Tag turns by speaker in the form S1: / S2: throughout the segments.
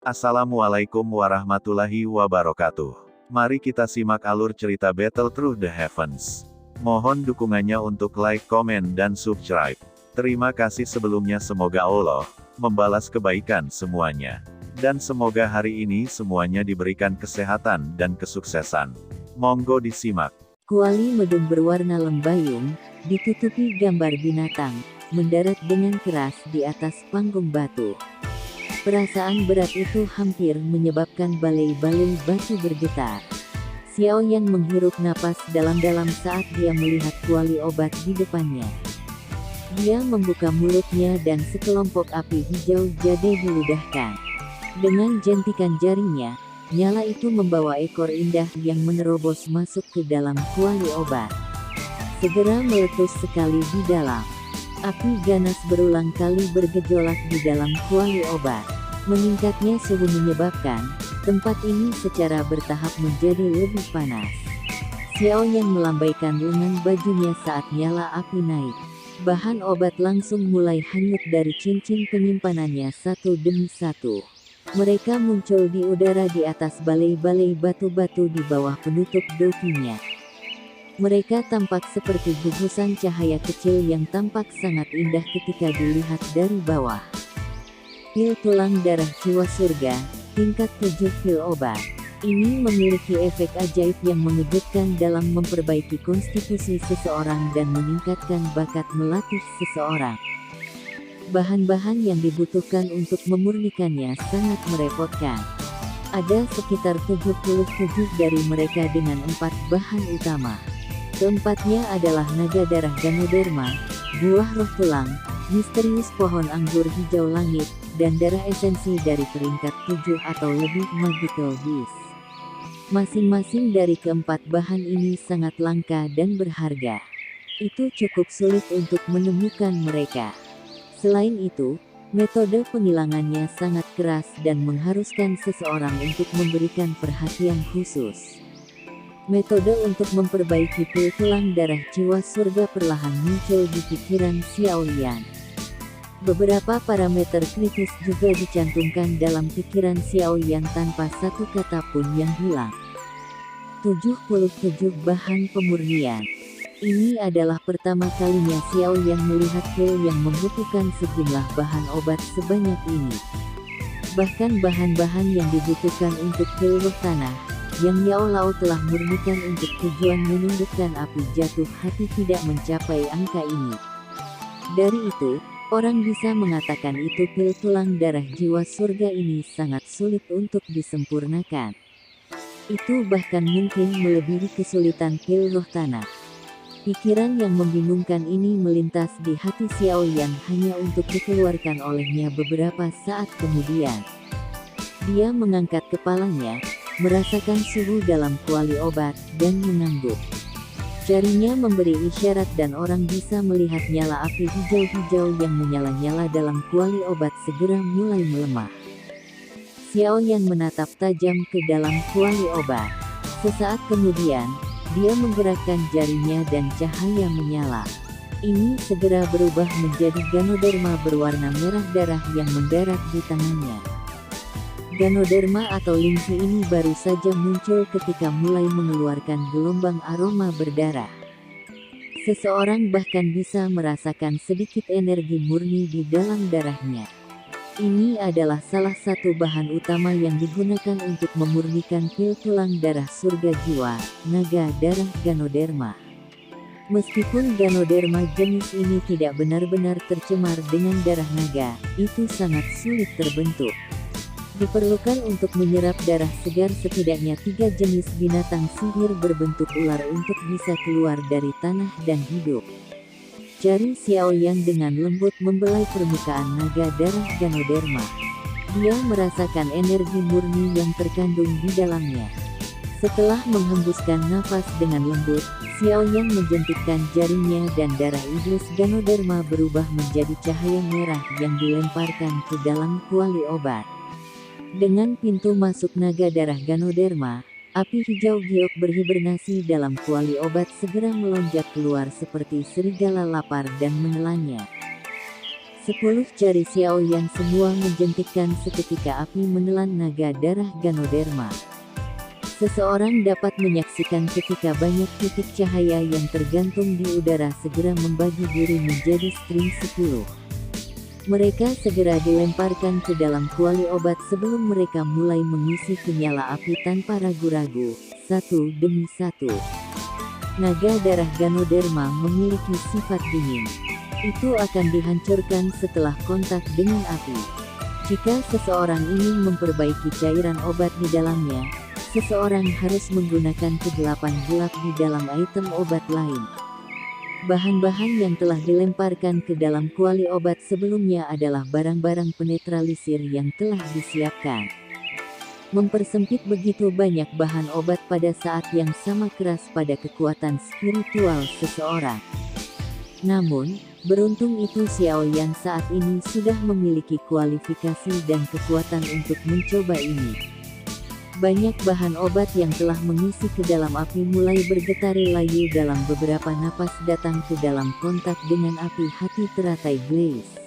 S1: Assalamualaikum warahmatullahi wabarakatuh. Mari kita simak alur cerita Battle Through the Heavens. Mohon dukungannya untuk like, komen, dan subscribe. Terima kasih sebelumnya, semoga Allah membalas kebaikan semuanya. Dan semoga hari ini semuanya diberikan kesehatan dan kesuksesan. Monggo disimak.
S2: Kuali Medung berwarna lembayung, ditutupi gambar binatang, mendarat dengan keras di atas panggung batu. Perasaan berat itu hampir menyebabkan balai-balai batu bergetar. Xiao Yan menghirup napas dalam-dalam saat dia melihat kuali obat di depannya. Dia membuka mulutnya dan sekelompok api hijau jade diludahkan. Dengan jentikan jarinya, nyala itu membawa ekor indah yang menerobos masuk ke dalam kuali obat. Segera meletus sekali di dalam. Api ganas berulang kali bergejolak di dalam kuali obat. Meningkatnya suhu menyebabkan tempat ini secara bertahap menjadi lebih panas. Xiao Yan melambaikan lengan bajunya saat nyala api naik. Bahan obat langsung mulai hanyut dari cincin penyimpanannya satu demi satu. Mereka muncul di udara di atas balai-balai batu-batu di bawah penutup dokinya. Mereka tampak seperti gugusan cahaya kecil yang tampak sangat indah ketika dilihat dari bawah. Pil tulang darah jiwa surga, tingkat 7 pil obat. Ini memiliki efek ajaib yang mengejutkan dalam memperbaiki konstitusi seseorang dan meningkatkan bakat melatih seseorang. Bahan-bahan yang dibutuhkan untuk memurnikannya sangat merepotkan. Ada sekitar 77 dari mereka dengan 4 bahan utama. Keempatnya adalah naga darah Ganoderma, buah roh tulang, misterius pohon anggur hijau langit, dan darah esensi dari peringkat 7 atau lebih magical beast. Masing-masing dari keempat bahan ini sangat langka dan berharga. Itu cukup sulit untuk menemukan mereka. Selain itu, metode penghilangannya sangat keras dan mengharuskan seseorang untuk memberikan perhatian khusus. Metode untuk memperbaiki pil tulang darah jiwa surga perlahan muncul di pikiran Xiao Yan. Beberapa parameter kritis juga dicantumkan dalam pikiran Xiao Yan tanpa satu kata pun yang hilang. 77 bahan pemurnian. Ini adalah pertama kalinya Xiao Yan melihat pil yang membutuhkan sejumlah bahan obat sebanyak ini. Bahkan bahan-bahan yang dibutuhkan untuk pil roh tanah, yang Yao Lao telah murnikan untuk tujuan menundukkan api jatuh hati, tidak mencapai angka ini. Dari itu, orang bisa mengatakan itu pil tulang darah jiwa surga ini sangat sulit untuk disempurnakan. Itu bahkan mungkin melebihi kesulitan pil roh tanah. Pikiran yang membingungkan ini melintas di hati Xiao Yan hanya untuk dikeluarkan olehnya beberapa saat kemudian. Dia mengangkat kepalanya, merasakan suhu dalam kuali obat, dan mengangguk. Jarinya memberi isyarat dan orang bisa melihat nyala api hijau-hijau yang menyala-nyala dalam kuali obat segera mulai melemah. Xiao Yan menatap tajam ke dalam kuali obat. Sesaat kemudian, dia menggerakkan jarinya dan cahaya menyala. Ini segera berubah menjadi Ganoderma berwarna merah darah yang mendarat di tangannya. Ganoderma atau lingsi ini baru saja muncul ketika mulai mengeluarkan gelombang aroma berdarah. Seseorang bahkan bisa merasakan sedikit energi murni di dalam darahnya. Ini adalah salah satu bahan utama yang digunakan untuk memurnikan pil tulang darah surga jiwa, naga darah Ganoderma. Meskipun Ganoderma jenis ini tidak benar-benar tercemar dengan darah naga, itu sangat sulit terbentuk. Diperlukan untuk menyerap darah segar setidaknya 3 jenis binatang sihir berbentuk ular untuk bisa keluar dari tanah dan hidup. Jari Xiao Yan dengan lembut membelai permukaan naga darah Ganoderma. Dia merasakan energi murni yang terkandung di dalamnya. Setelah menghembuskan nafas dengan lembut, Xiao Yan menjentikkan jarinya dan darah iblis Ganoderma berubah menjadi cahaya merah yang dilemparkan ke dalam kuali obat. Dengan pintu masuk naga darah Ganoderma, api hijau giok berhibernasi dalam kuali obat segera melonjak keluar seperti serigala lapar dan menelannya. 10 jari Xiaoyan semua menjentikkan seketika api menelan naga darah Ganoderma. Seseorang dapat menyaksikan ketika banyak titik cahaya yang tergantung di udara segera membagi diri menjadi string 10. Mereka segera dilemparkan ke dalam kuali obat sebelum mereka mulai mengisi kenyala api tanpa ragu-ragu, satu demi satu. Naga darah Ganoderma memiliki sifat dingin. Itu akan dihancurkan setelah kontak dengan api. Jika seseorang ingin memperbaiki cairan obat di dalamnya, seseorang harus menggunakan kegelapan gelap di dalam item obat lain. Bahan-bahan yang telah dilemparkan ke dalam kuali obat sebelumnya adalah barang-barang penetralisir yang telah disiapkan. Mempersempit begitu banyak bahan obat pada saat yang sama keras pada kekuatan spiritual seseorang. Namun, beruntung itu Xiaoyan saat ini sudah memiliki kualifikasi dan kekuatan untuk mencoba ini. Banyak bahan obat yang telah mengisi ke dalam api mulai bergetari layu dalam beberapa napas datang ke dalam kontak dengan api hati teratai Blaze.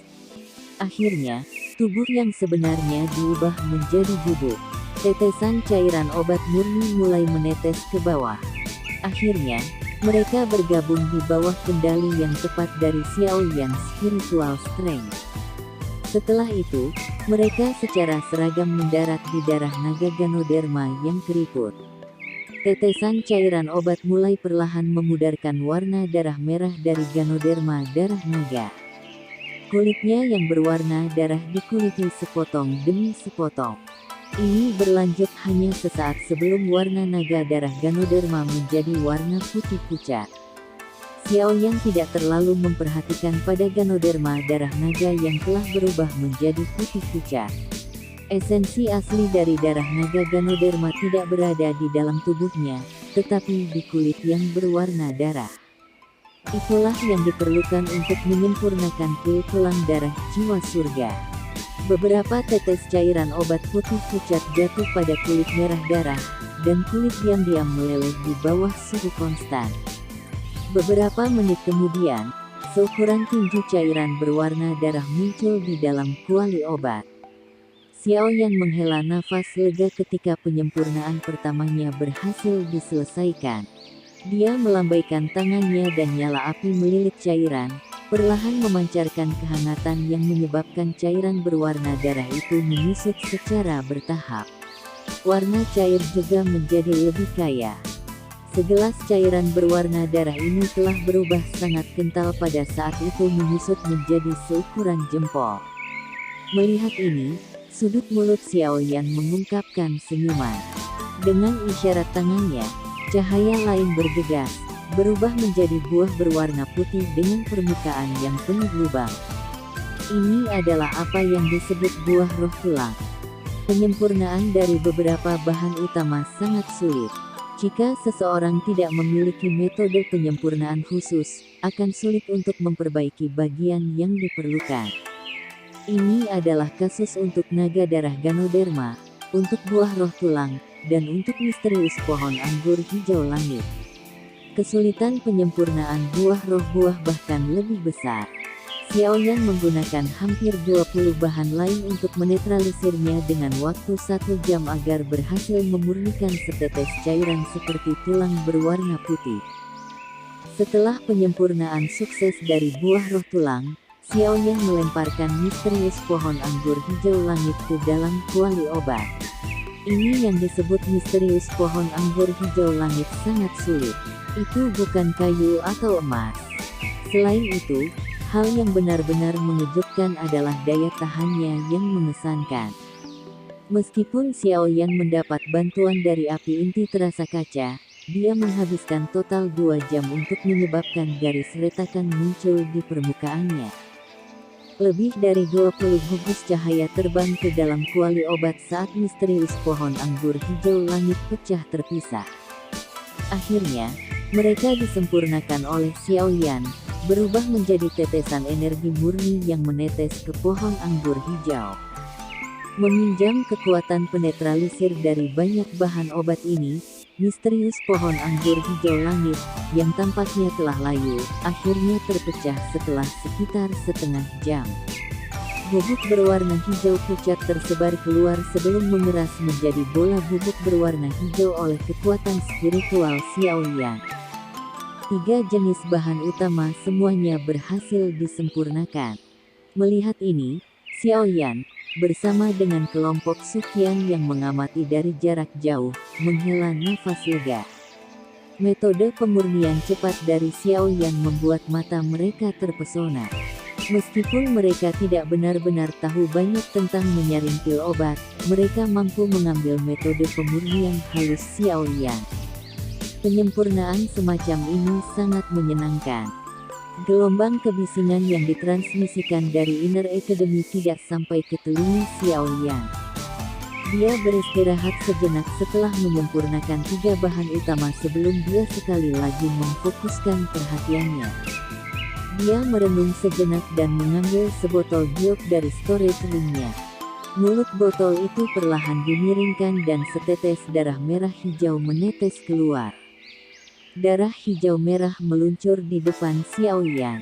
S2: Akhirnya, tubuh yang sebenarnya diubah menjadi bubuk. Tetesan cairan obat murni mulai menetes ke bawah. Akhirnya, mereka bergabung di bawah kendali yang tepat dari Xiaoyan Spiritual Strength. Setelah itu, mereka secara seragam mendarat di darah naga Ganoderma yang keriput. Tetesan cairan obat mulai perlahan memudarkan warna darah merah dari Ganoderma darah naga. Kulitnya yang berwarna darah dikuliti sepotong demi sepotong. Ini berlanjut hanya sesaat sebelum warna naga darah Ganoderma menjadi warna putih pucat. Xiaoyan tidak terlalu memperhatikan pada Ganoderma darah naga yang telah berubah menjadi putih pucat. Esensi asli dari darah naga Ganoderma tidak berada di dalam tubuhnya, tetapi di kulit yang berwarna darah. Itulah yang diperlukan untuk menyempurnakan pil tulang darah jiwa surga. Beberapa tetes cairan obat putih pucat jatuh pada kulit merah darah, dan kulit diam-diam meleleh di bawah suhu konstan. Beberapa menit kemudian, seukuran tinju cairan berwarna darah muncul di dalam kuali obat. Xiaoyan menghela nafas lega ketika penyempurnaan pertamanya berhasil diselesaikan. Dia melambaikan tangannya dan nyala api melilit cairan, perlahan memancarkan kehangatan yang menyebabkan cairan berwarna darah itu menyusut secara bertahap. Warna cair juga menjadi lebih kaya. Segelas cairan berwarna darah ini telah berubah sangat kental pada saat itu menyusut menjadi seukuran jempol. Melihat ini, sudut mulut Xiaoyan mengungkapkan senyuman. Dengan isyarat tangannya, cahaya lain bergegas, berubah menjadi buah berwarna putih dengan permukaan yang penuh lubang. Ini adalah apa yang disebut buah roh tulang. Penyempurnaan dari beberapa bahan utama sangat sulit. Jika seseorang tidak memiliki metode penyempurnaan khusus, akan sulit untuk memperbaiki bagian yang diperlukan. Ini adalah kasus untuk naga darah Ganoderma, untuk buah roh tulang, dan untuk misterius pohon anggur hijau langit. Kesulitan penyempurnaan buah roh buah bahkan lebih besar. Xiaoyan menggunakan hampir 20 bahan lain untuk menetralisirnya dengan waktu 1 jam agar berhasil memurnikan setetes cairan seperti tulang berwarna putih. Setelah penyempurnaan sukses dari buah roh tulang, Xiaoyan melemparkan misterius pohon anggur hijau langit ke dalam kuali obat. Ini yang disebut misterius pohon anggur hijau langit sangat sulit. Itu bukan kayu atau emas. Selain itu, hal yang benar-benar mengejutkan adalah daya tahannya yang mengesankan. Meskipun Xiaoyan mendapat bantuan dari api inti terasa kaca, dia menghabiskan total 2 jam untuk menyebabkan garis retakan muncul di permukaannya. Lebih dari 20 gugus cahaya terbang ke dalam kuali obat saat misterius pohon anggur hijau langit pecah terpisah. Akhirnya, mereka disempurnakan oleh Xiaoyan, berubah menjadi tetesan energi murni yang menetes ke pohon anggur hijau. Meminjam kekuatan penetralisir dari banyak bahan obat ini, misterius pohon anggur hijau langit, yang tampaknya telah layu, akhirnya terpecah setelah sekitar setengah jam. Bubuk berwarna hijau pucat tersebar keluar sebelum mengeras menjadi bola bubuk berwarna hijau oleh kekuatan spiritual Xiaoyan. 3 jenis bahan utama semuanya berhasil disempurnakan. Melihat ini, Xiaoyan, bersama dengan kelompok Suqian yang mengamati dari jarak jauh, menghela nafas lega. Metode pemurnian cepat dari Xiaoyan membuat mata mereka terpesona. Meskipun mereka tidak benar-benar tahu banyak tentang menyaring pil obat, mereka mampu mengambil metode pemurnian halus Xiaoyan. Penyempurnaan semacam ini sangat menyenangkan. Gelombang kebisingan yang ditransmisikan dari Inner Academy tidak sampai ke telinga Xiaoyan. Dia beristirahat sejenak setelah menyempurnakan 3 bahan utama sebelum dia sekali lagi memfokuskan perhatiannya. Dia merenung sejenak dan mengambil sebotol giok dari storage room-nya. Mulut botol itu perlahan dimiringkan dan setetes darah merah hijau menetes keluar. Darah hijau merah meluncur di depan Xiaoyan.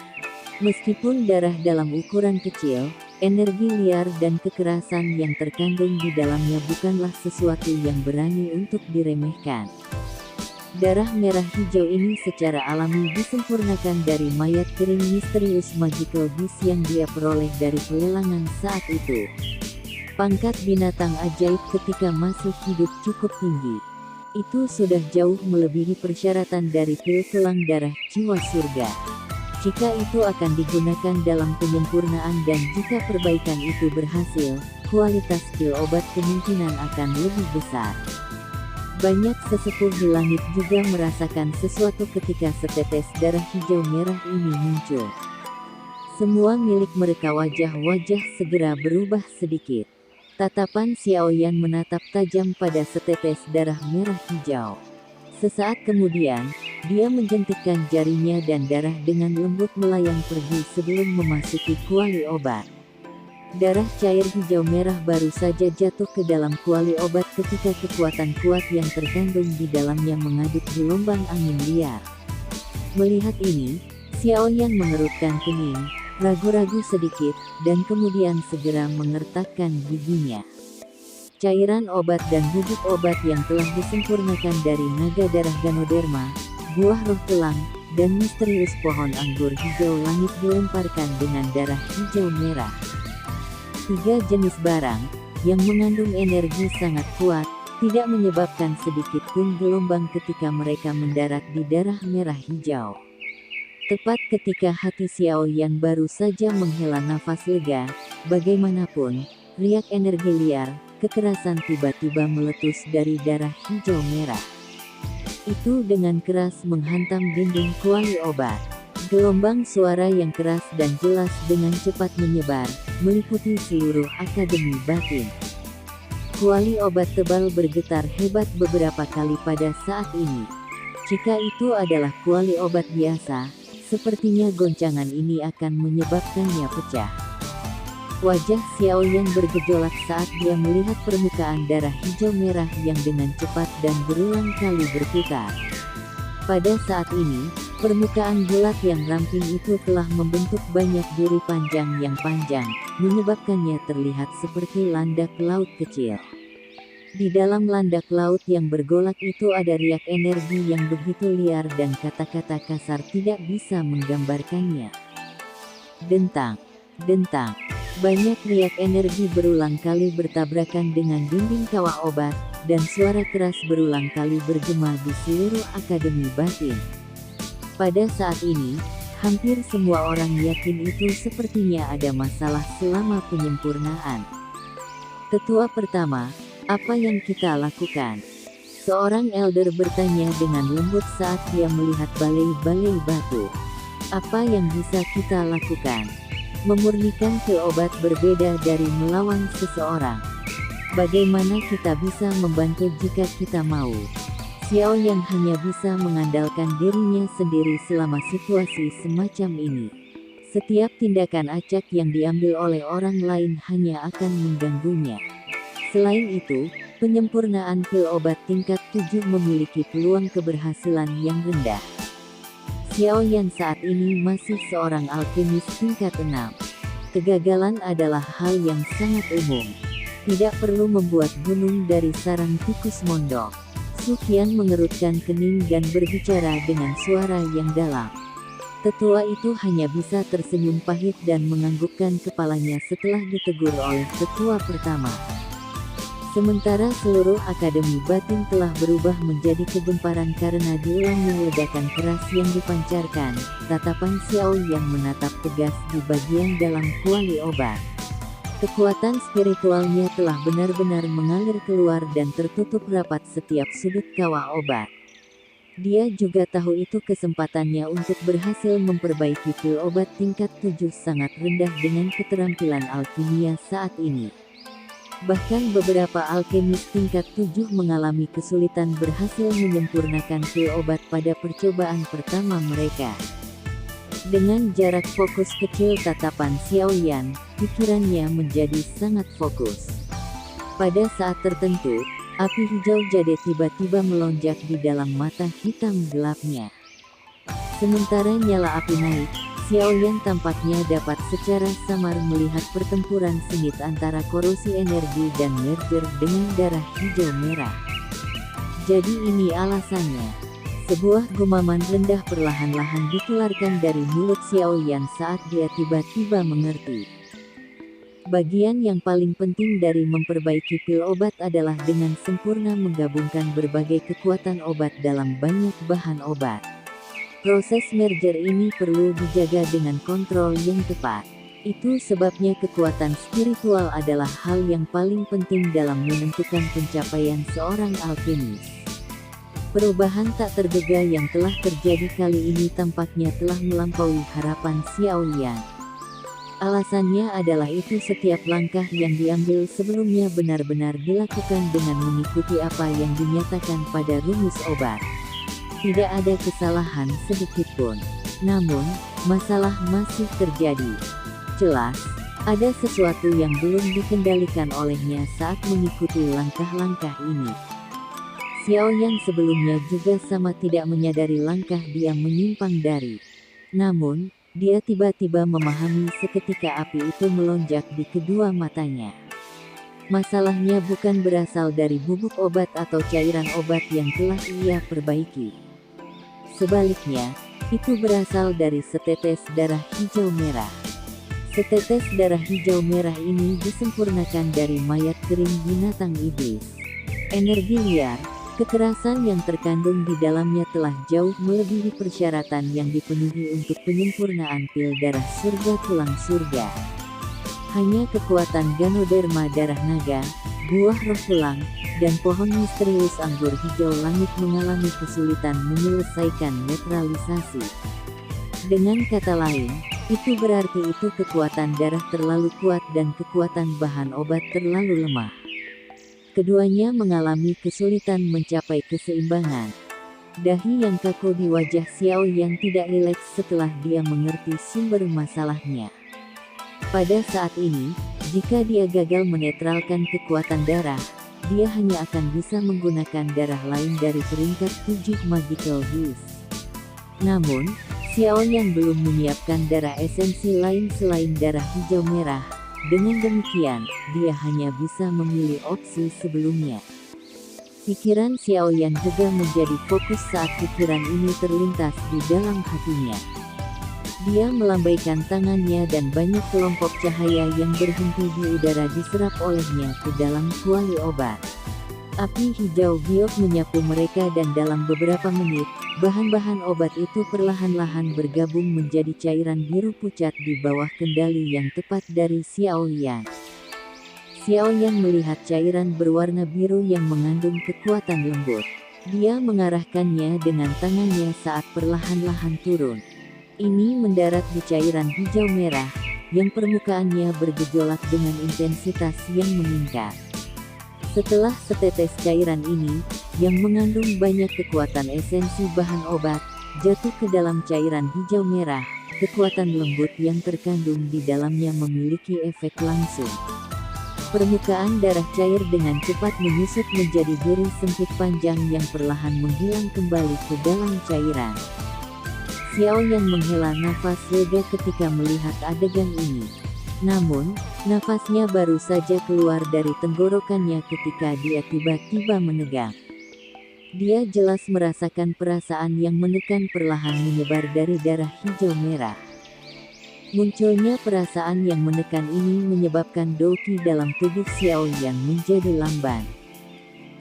S2: Meskipun darah dalam ukuran kecil, energi liar dan kekerasan yang terkandung di dalamnya bukanlah sesuatu yang berani untuk diremehkan. Darah merah hijau ini secara alami disempurnakan dari mayat kering misterius magical beast yang dia peroleh dari pelelangan saat itu. Pangkat binatang ajaib ketika masih hidup cukup tinggi. Itu sudah jauh melebihi persyaratan dari pil tulang darah jiwa surga. Jika itu akan digunakan dalam penyempurnaan dan jika perbaikan itu berhasil, kualitas pil obat kemungkinan akan lebih besar. Banyak sesepuh di langit juga merasakan sesuatu ketika setetes darah hijau merah ini muncul. Semua milik mereka wajah-wajah segera berubah sedikit. Tatapan Xiaoyan menatap tajam pada setetes darah merah hijau. Sesaat kemudian, dia menjentikkan jarinya dan darah dengan lembut melayang pergi sebelum memasuki kuali obat. Darah cair hijau merah baru saja jatuh ke dalam kuali obat ketika kekuatan kuat yang terkandung di dalamnya mengaduk gelombang angin liar. Melihat ini, Xiaoyan mengerutkan kening, ragu-ragu sedikit, dan kemudian segera mengertakkan giginya. Cairan obat dan bubuk obat yang telah disempurnakan dari naga darah Ganoderma, buah roh telang, dan misterius pohon anggur hijau langit dilemparkan dengan darah hijau merah. 3 jenis barang, yang mengandung energi sangat kuat, tidak menyebabkan sedikit pun gelombang ketika mereka mendarat di darah merah hijau. Tepat ketika hati Xiaoyan baru saja menghela nafas lega, bagaimanapun, riak energi liar, kekerasan tiba-tiba meletus dari darah hijau merah. Itu dengan keras menghantam dinding kuali obat. Gelombang suara yang keras dan jelas dengan cepat menyebar, meliputi seluruh akademi batin. Kuali obat tebal bergetar hebat beberapa kali pada saat ini. Jika itu adalah kuali obat biasa, sepertinya goncangan ini akan menyebabkannya pecah. Wajah Xiaoyan bergejolak saat dia melihat permukaan darah hijau merah yang dengan cepat dan berulang kali berputar. Pada saat ini, permukaan bulat yang ramping itu telah membentuk banyak duri panjang yang panjang, menyebabkannya terlihat seperti landak laut kecil. Di dalam landak laut yang bergolak itu ada riak energi yang begitu liar dan kata-kata kasar tidak bisa menggambarkannya. Dentang, dentang. Banyak riak energi berulang kali bertabrakan dengan dinding kawah obat, dan suara keras berulang kali bergema di seluruh akademi batin. Pada saat ini, hampir semua orang yakin itu sepertinya ada masalah selama penyempurnaan. Tetua pertama, apa yang kita lakukan? Seorang elder bertanya dengan lembut saat dia melihat balai-balai batu. Apa yang bisa kita lakukan? Memurnikan pil obat berbeda dari melawan seseorang. Bagaimana kita bisa membantu jika kita mau? Xiaoyan hanya bisa mengandalkan dirinya sendiri selama situasi semacam ini. Setiap tindakan acak yang diambil oleh orang lain hanya akan mengganggunya. Selain itu, penyempurnaan pil obat tingkat 7 memiliki peluang keberhasilan yang rendah. Xiaoyan saat ini masih seorang alkemis tingkat 6. Kegagalan adalah hal yang sangat umum. Tidak perlu membuat gunung dari sarang tikus mondok. Sufyan mengerutkan kening dan berbicara dengan suara yang dalam. Tetua itu hanya bisa tersenyum pahit dan menganggukkan kepalanya setelah ditegur oleh tetua pertama. Sementara seluruh Akademi Batin telah berubah menjadi kegemparan karena diulangnya ledakan keras yang dipancarkan, tatapan Xiao yang menatap tegas di bagian dalam kuali obat. Kekuatan spiritualnya telah benar-benar mengalir keluar dan tertutup rapat setiap sudut kawah obat. Dia juga tahu itu kesempatannya untuk berhasil memperbaiki pil obat tingkat 7 sangat rendah dengan keterampilan alkimia saat ini. Bahkan beberapa alkemis tingkat 7 mengalami kesulitan berhasil menyempurnakan pil obat pada percobaan pertama mereka. Dengan jarak fokus kecil tatapan Xiaoyan, pikirannya menjadi sangat fokus. Pada saat tertentu, api hijau jade tiba-tiba melonjak di dalam mata hitam gelapnya. Sementara nyala api naik, Xiaoyan tampaknya dapat secara samar melihat pertempuran sengit antara korosi energi dan merger dengan darah hijau merah. Jadi ini alasannya. Sebuah gumaman rendah perlahan-lahan dikeluarkan dari mulut Xiaoyan saat dia tiba-tiba mengerti. Bagian yang paling penting dari memperbaiki pil obat adalah dengan sempurna menggabungkan berbagai kekuatan obat dalam banyak bahan obat. Proses merger ini perlu dijaga dengan kontrol yang tepat. Itu sebabnya kekuatan spiritual adalah hal yang paling penting dalam menentukan pencapaian seorang alkemis. Perubahan tak terduga yang telah terjadi kali ini tampaknya telah melampaui harapan Xiaoyan. Alasannya adalah itu setiap langkah yang diambil sebelumnya benar-benar dilakukan dengan mengikuti apa yang dinyatakan pada rumus obat. Tidak ada kesalahan sedikitpun. Namun, masalah masih terjadi. Jelas, ada sesuatu yang belum dikendalikan olehnya saat mengikuti langkah-langkah ini. Xiaoyan sebelumnya juga sama tidak menyadari langkah dia menyimpang dari. Namun, dia tiba-tiba memahami seketika api itu melonjak di kedua matanya. Masalahnya bukan berasal dari bubuk obat atau cairan obat yang telah ia perbaiki. Sebaliknya, itu berasal dari setetes darah hijau merah. Setetes darah hijau merah ini disempurnakan dari mayat kering binatang iblis. Energi liar, kekerasan yang terkandung di dalamnya telah jauh melebihi persyaratan yang dipenuhi untuk penyempurnaan pil darah surga tulang surga. Hanya kekuatan Ganoderma darah naga, buah roh tulang, dan pohon misterius anggur hijau langit mengalami kesulitan menyelesaikan netralisasi. Dengan kata lain, itu berarti itu kekuatan darah terlalu kuat dan kekuatan bahan obat terlalu lemah. Keduanya mengalami kesulitan mencapai keseimbangan. Dahi yang kaku di wajah Xiao yang tidak rileks setelah dia mengerti sumber masalahnya. Pada saat ini, jika dia gagal menetralkan kekuatan darah, dia hanya akan bisa menggunakan darah lain dari peringkat 7 Magical Beast. Namun, Xiaoyan belum menyiapkan darah esensi lain selain darah hijau merah. Dengan demikian, dia hanya bisa memilih opsi sebelumnya. Pikiran Xiaoyan juga menjadi fokus saat pikiran ini terlintas di dalam hatinya. Dia melambaikan tangannya dan banyak kelompok cahaya yang berhenti di udara diserap olehnya ke dalam kuali obat. Api hijau giok menyapu mereka dan dalam beberapa menit, bahan-bahan obat itu perlahan-lahan bergabung menjadi cairan biru pucat di bawah kendali yang tepat dari Xiaoyan. Xiaoyan melihat cairan berwarna biru yang mengandung kekuatan lembut. Dia mengarahkannya dengan tangannya saat perlahan-lahan turun. Ini mendarat di cairan hijau merah, yang permukaannya bergejolak dengan intensitas yang meningkat. Setelah setetes cairan ini, yang mengandung banyak kekuatan esensi bahan obat, jatuh ke dalam cairan hijau merah, kekuatan lembut yang terkandung di dalamnya memiliki efek langsung. Permukaan darah cair dengan cepat menyusut menjadi duri sempit panjang yang perlahan menghilang kembali ke dalam cairan. Xiaoyan menghela nafas lega ketika melihat adegan ini. Namun, nafasnya baru saja keluar dari tenggorokannya ketika dia tiba-tiba menegang. Dia jelas merasakan perasaan yang menekan perlahan menyebar dari darah hijau merah. Munculnya perasaan yang menekan ini menyebabkan Douqi dalam tubuh Xiao Yan menjadi lamban.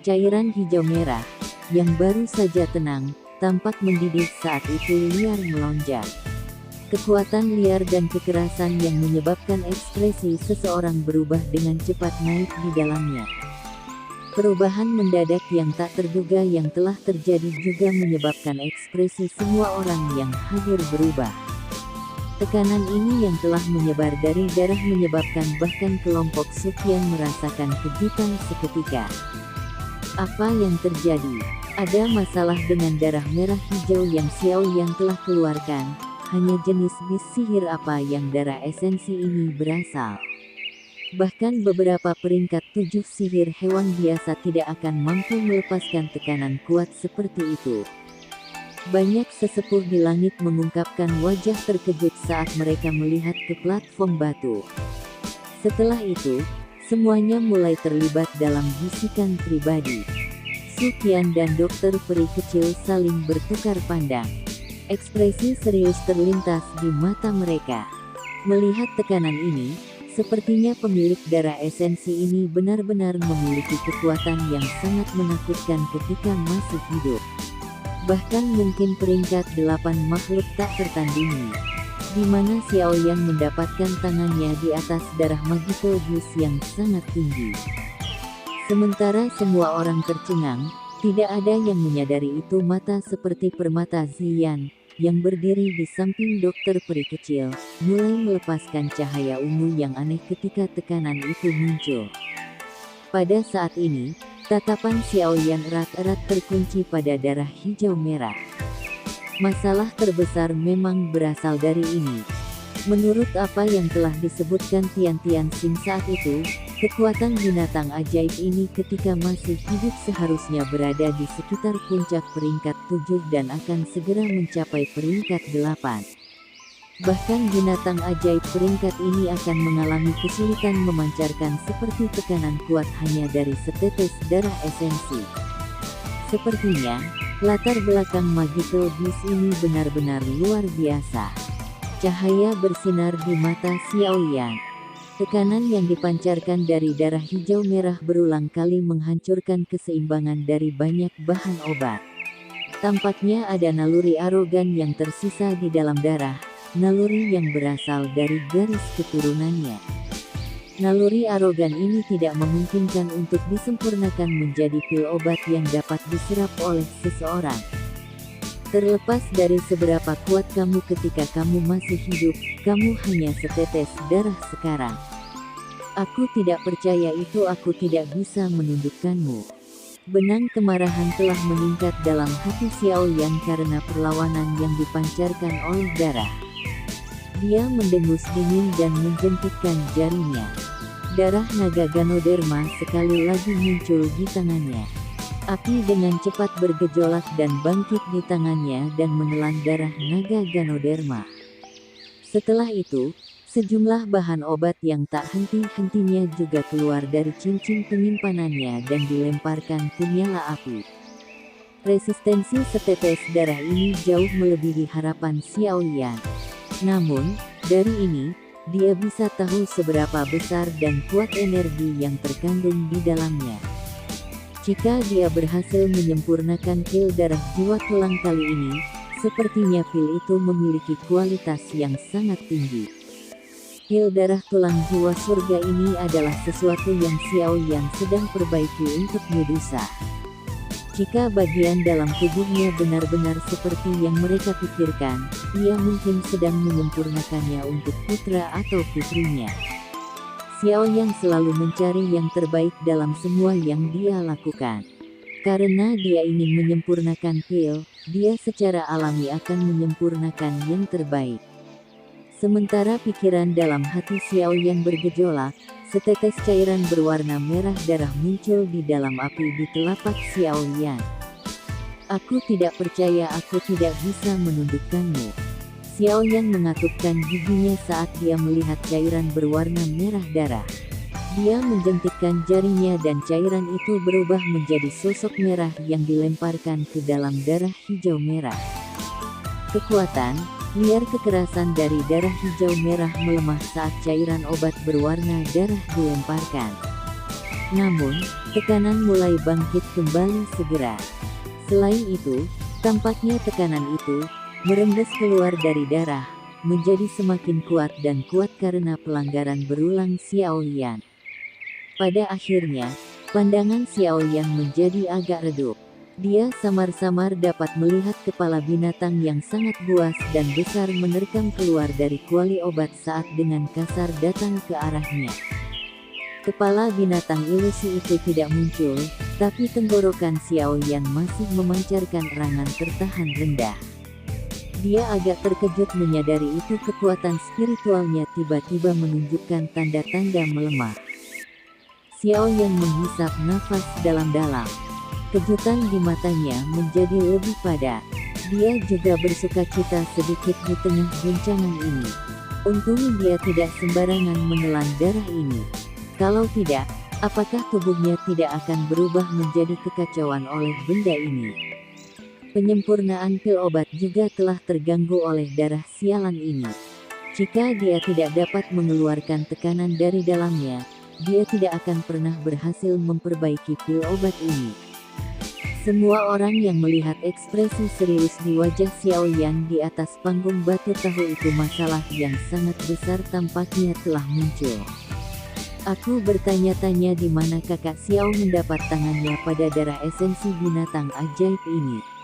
S2: Cairan hijau merah, yang baru saja tenang, tampak mendidih saat itu liar melonjak. Kekuatan liar dan kekerasan yang menyebabkan ekspresi seseorang berubah dengan cepat naik di dalamnya. Perubahan mendadak yang tak terduga yang telah terjadi juga menyebabkan ekspresi semua orang yang hadir berubah. Tekanan ini yang telah menyebar dari darah menyebabkan bahkan kelompok Sufyan merasakan kejutan seketika. Apa yang terjadi? Ada masalah dengan darah merah hijau yang Xiao Yan telah keluarkan. Hanya jenis bis sihir apa yang darah esensi ini berasal. Bahkan beberapa peringkat 7 sihir hewan biasa tidak akan mampu melepaskan tekanan kuat seperti itu. Banyak sesepuh di langit mengungkapkan wajah terkejut saat mereka melihat ke platform batu. Setelah itu, semuanya mulai terlibat dalam bisikan pribadi. Sufyan dan dokter peri kecil saling bertukar pandang. Ekspresi serius terlintas di mata mereka. Melihat tekanan ini, sepertinya pemilik darah esensi ini benar-benar memiliki kekuatan yang sangat menakutkan ketika masih hidup. Bahkan mungkin peringkat 8 makhluk tak tertandingi. Di mana Xiao Yan mendapatkan tangannya di atas darah magical beast yang sangat tinggi. Sementara semua orang tercengang, tidak ada yang menyadari itu mata seperti permata Ziyan, yang berdiri di samping dokter peri kecil, mulai melepaskan cahaya ungu yang aneh ketika tekanan itu muncul. Pada saat ini, tatapan Xiao Yan erat-erat terkunci pada darah hijau merah. Masalah terbesar memang berasal dari ini. Menurut apa yang telah disebutkan Tian Xing saat itu, kekuatan binatang ajaib ini ketika masih hidup seharusnya berada di sekitar puncak peringkat 7 dan akan segera mencapai peringkat 8. Bahkan binatang ajaib peringkat ini akan mengalami kesulitan memancarkan seperti tekanan kuat hanya dari setetes darah esensi. Sepertinya, latar belakang magical beast ini benar-benar luar biasa. Cahaya bersinar di mata Xiao Yan. Tekanan yang dipancarkan dari darah hijau merah berulang kali menghancurkan keseimbangan dari banyak bahan obat. Tampaknya ada naluri arogan yang tersisa di dalam darah, naluri yang berasal dari garis keturunannya. Naluri arogan ini tidak memungkinkan untuk disempurnakan menjadi pil obat yang dapat diserap oleh seseorang. Terlepas dari seberapa kuat kamu ketika kamu masih hidup, kamu hanya setetes darah sekarang. Aku tidak percaya itu, aku tidak bisa menundukkanmu. Benang kemarahan telah meningkat dalam hati Xiao Yan karena perlawanan yang dipancarkan oleh darah. Dia mendengus dingin dan menjentikan jarinya. Darah naga Ganoderma sekali lagi muncul di tangannya. Api dengan cepat bergejolak dan bangkit di tangannya dan menelan darah naga Ganoderma. Setelah itu, sejumlah bahan obat yang tak henti-hentinya juga keluar dari cincin penyimpanannya dan dilemparkan ke nyala api. Resistensi setetes darah ini jauh melebihi harapan Xiao Yan. Namun, dari ini, dia bisa tahu seberapa besar dan kuat energi yang terkandung di dalamnya. Jika dia berhasil menyempurnakan pil darah jiwa tulang kali ini, sepertinya pil itu memiliki kualitas yang sangat tinggi. Pil darah tulang jiwa surga ini adalah sesuatu yang Xiao Yan sedang perbaiki untuk Medusa. Jika bagian dalam tubuhnya benar-benar seperti yang mereka pikirkan, ia mungkin sedang menyempurnakannya untuk putra atau putrinya. Xiao Yan selalu mencari yang terbaik dalam semua yang dia lakukan. Karena dia ingin menyempurnakan pil, dia secara alami akan menyempurnakan yang terbaik. Sementara pikiran dalam hati Xiao Yan bergejolak, setetes cairan berwarna merah darah muncul di dalam api di telapak Xiao Yan. Aku tidak percaya, aku tidak bisa menundukkanmu. Xiao Yan mengatupkan giginya saat dia melihat cairan berwarna merah darah. Dia menjentikkan jarinya dan cairan itu berubah menjadi sosok merah yang dilemparkan ke dalam darah hijau merah. Kekuatan, liar kekerasan dari darah hijau merah melemah saat cairan obat berwarna darah dilemparkan. Namun, tekanan mulai bangkit kembali segera. Selain itu, tampaknya tekanan itu merembes keluar dari darah, menjadi semakin kuat dan kuat karena pelanggaran berulang Xiao Yan. Pada akhirnya, pandangan Xiao Yan menjadi agak redup. Dia samar-samar dapat melihat kepala binatang yang sangat buas dan besar menerkam keluar dari kuali obat saat dengan kasar datang ke arahnya. Kepala binatang ilusi itu tidak muncul, tapi tenggorokan Xiao Yan masih memancarkan erangan tertahan rendah. Dia agak terkejut menyadari itu kekuatan spiritualnya tiba-tiba menunjukkan tanda-tanda melemah. Xiao Yan menghisap nafas dalam-dalam. Kejutan di matanya menjadi lebih padat. Dia juga bersukacita sedikit di tengah guncangan ini. Untung dia tidak sembarangan menelan darah ini. Kalau tidak, apakah tubuhnya tidak akan berubah menjadi kekacauan oleh benda ini? Penyempurnaan pil obat juga telah terganggu oleh darah sialan ini. Jika dia tidak dapat mengeluarkan tekanan dari dalamnya, dia tidak akan pernah berhasil memperbaiki pil obat ini. Semua orang yang melihat ekspresi serius di wajah Xiao Yan di atas panggung batu tahu itu masalah yang sangat besar tampaknya telah muncul. Aku bertanya-tanya di mana kakak Xiao mendapat tangannya pada darah esensi binatang ajaib ini.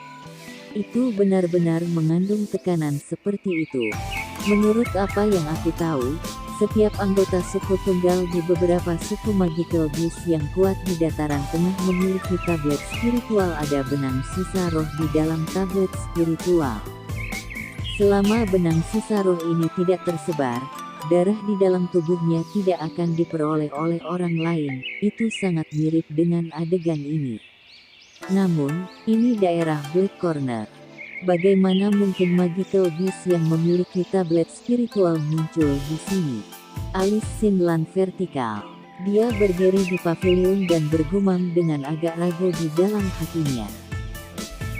S2: Itu benar-benar mengandung tekanan seperti itu. Menurut apa yang aku tahu, setiap anggota suku tunggal di beberapa suku Magical Beast yang kuat di dataran tengah memiliki tablet spiritual. Ada benang sisa roh di dalam tablet spiritual. Selama benang sisa roh ini tidak tersebar, darah di dalam tubuhnya tidak akan diperoleh oleh orang lain. Itu sangat mirip dengan adegan ini. Namun, ini daerah Black Corner. Bagaimana mungkin Magical Beast yang memiliki tablet spiritual muncul di sini? Alis Sinlan vertikal. Dia berdiri di pavilion dan bergumam dengan agak ragu di dalam hatinya.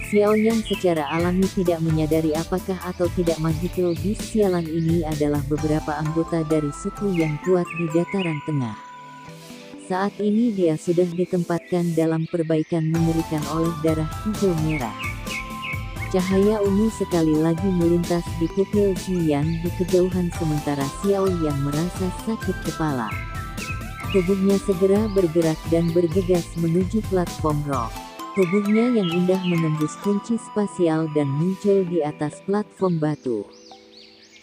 S2: Xiao Yan secara alami tidak menyadari apakah atau tidak Magical Beast sialan ini adalah beberapa anggota dari suku yang kuat di dataran tengah. Saat ini dia sudah ditempatkan dalam perbaikan mengerikan oleh darah hijau merah. Cahaya ungu sekali lagi melintas di pupil Xian di kejauhan sementara Xiao yang merasa sakit kepala. Tubuhnya segera bergerak dan bergegas menuju platform rock. Tubuhnya yang indah menembus kunci spasial dan muncul di atas platform batu.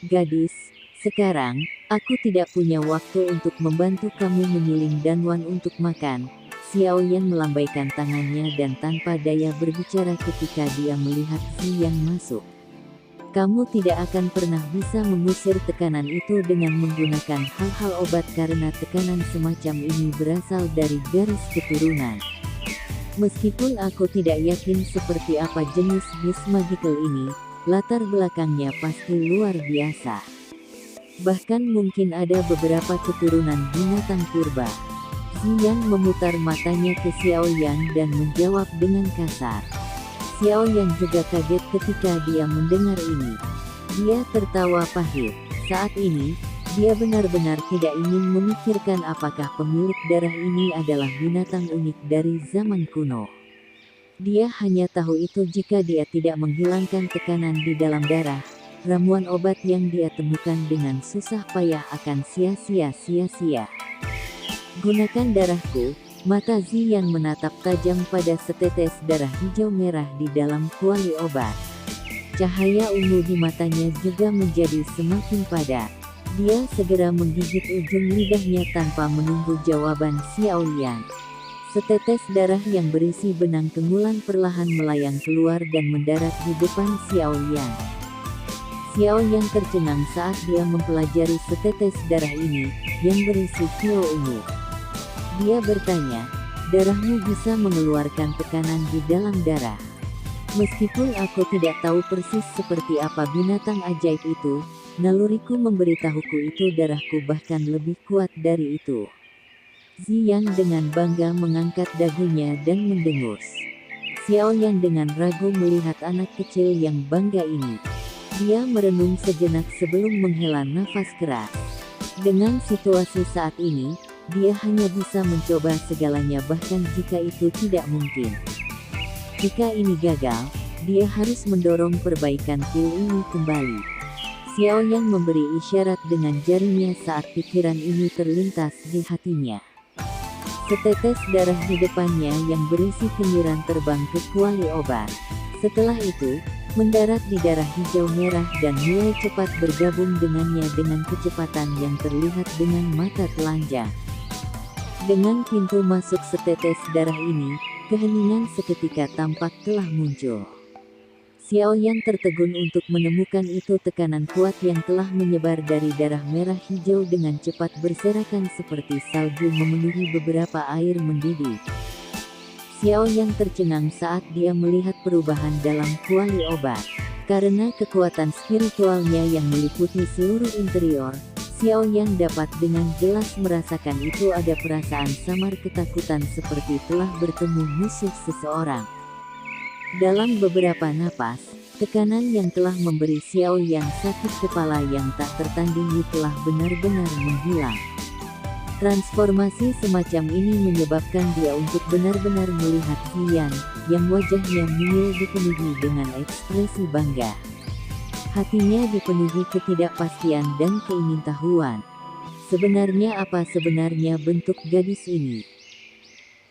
S2: Gadis, sekarang, aku tidak punya waktu untuk membantu kamu menyuling Danwan untuk makan. Xiao Yan melambaikan tangannya dan tanpa daya berbicara ketika dia melihat Xi Yang masuk. Kamu tidak akan pernah bisa mengusir tekanan itu dengan menggunakan hal-hal obat karena tekanan semacam ini berasal dari garis keturunan. Meskipun aku tidak yakin seperti apa jenis beast magical ini, latar belakangnya pasti luar biasa. Bahkan mungkin ada beberapa keturunan binatang purba. Xian memutar matanya ke Xiao Yan dan menjawab dengan kasar. Xiao Yan juga kaget ketika dia mendengar ini. Dia tertawa pahit. Saat ini, dia benar-benar tidak ingin memikirkan apakah pemilik darah ini adalah binatang unik dari zaman kuno. Dia hanya tahu itu jika dia tidak menghilangkan tekanan di dalam darah, ramuan obat yang dia temukan dengan susah payah akan sia-sia. Gunakan darahku. Mata Xi yang menatap tajam pada setetes darah hijau merah di dalam kuali obat. Cahaya ungu di matanya juga menjadi semakin padat. Dia segera menggigit ujung lidahnya tanpa menunggu jawaban Xiao Yan. Setetes darah yang berisi benang kengulan perlahan melayang keluar dan mendarat di depan Xiao Yan. Xiao Yan tercengang saat dia mempelajari setetes darah ini, yang berisi pil ungu. Dia bertanya, darahmu bisa mengeluarkan tekanan di dalam darah. Meskipun aku tidak tahu persis seperti apa binatang ajaib itu, naluriku memberitahuku itu darahku bahkan lebih kuat dari itu. Ziyang dengan bangga mengangkat dagunya dan mendengus. Xiaoyan dengan ragu melihat anak kecil yang bangga ini. Dia merenung sejenak sebelum menghela nafas keras. Dengan situasi saat ini, dia hanya bisa mencoba segalanya bahkan jika itu tidak mungkin. Jika ini gagal, dia harus mendorong perbaikan pil ini kembali. Xiaoyan memberi isyarat dengan jarinya saat pikiran ini terlintas di hatinya. Setetes darah di depannya yang berisi kenyiran terbang ke kuali obat. Setelah itu, mendarat di darah hijau merah dan mulai cepat bergabung dengannya dengan kecepatan yang terlihat dengan mata telanjang. Dengan pintu masuk setetes darah ini, keheningan seketika tampak telah muncul. Xiaoyan tertegun untuk menemukan itu tekanan kuat yang telah menyebar dari darah merah hijau dengan cepat berserakan seperti salju memenuhi beberapa air mendidih. Xiaoyan tercengang saat dia melihat perubahan dalam kuali obat. Karena kekuatan spiritualnya yang meliputi seluruh interior, Xiaoyan dapat dengan jelas merasakan itu ada perasaan samar ketakutan seperti telah bertemu musuh seseorang. Dalam beberapa napas, tekanan yang telah memberi Xiaoyan sakit kepala yang tak tertandingi telah benar-benar menghilang. Transformasi semacam ini menyebabkan dia untuk benar-benar melihat Ziyan, yang wajahnya mungil dipenuhi dengan ekspresi bangga. Hatinya dipenuhi ketidakpastian dan keingintahuan. Sebenarnya apa sebenarnya bentuk gadis ini?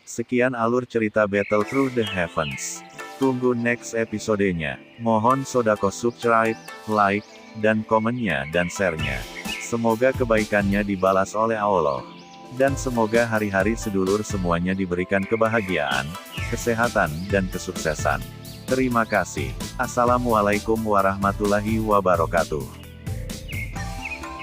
S1: Sekian alur cerita Battle Through the Heavens. Tunggu next episodenya. Mohon sodako subscribe, like, dan komennya dan share-nya. Semoga kebaikannya dibalas oleh Allah. Dan semoga hari-hari sedulur semuanya diberikan kebahagiaan, kesehatan, dan kesuksesan. Terima kasih. Assalamualaikum warahmatullahi wabarakatuh.